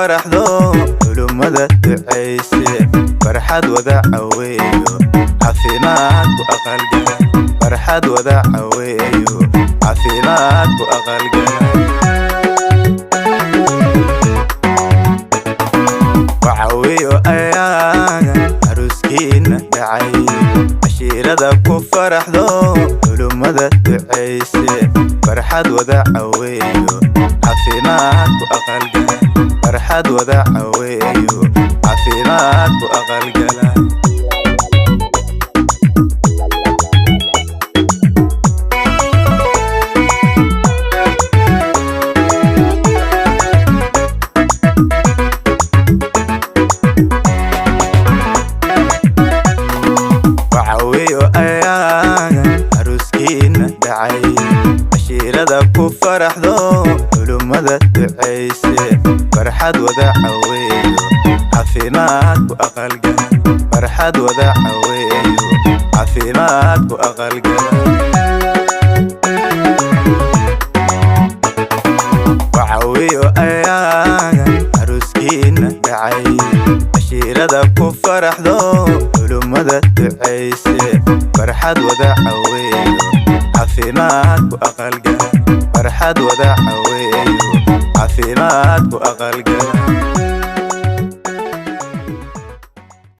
فرحدو علومada duceyse farxad wada caweeyo caafimaad ku aqalgala farxad wada caweeyo caafimaad ku aqalgala wacaweeyo ayaaga aruskiina dhacay cashiirada ku faraxdo علومada duceyse farxad wada caweeyo caafimaad ku aqalgala farxad wada caweeyo caafimaad ku aqalgala wacaweeyo ayaaga aruskiina dhacay cashiirada ku faraxdo علومada duceyse farxad wada caweeyo caafimaad ku aqalgala farxad wada caweeyo caafimaad ku aqalgala wacaweeyo ayaaga aruskiina dhacay cashiirada ku faraxdo علومada duceyse farxad wada caweeyo caafimaad ku aqalgala farxad wada caweeyo caafimaad ku aqalgala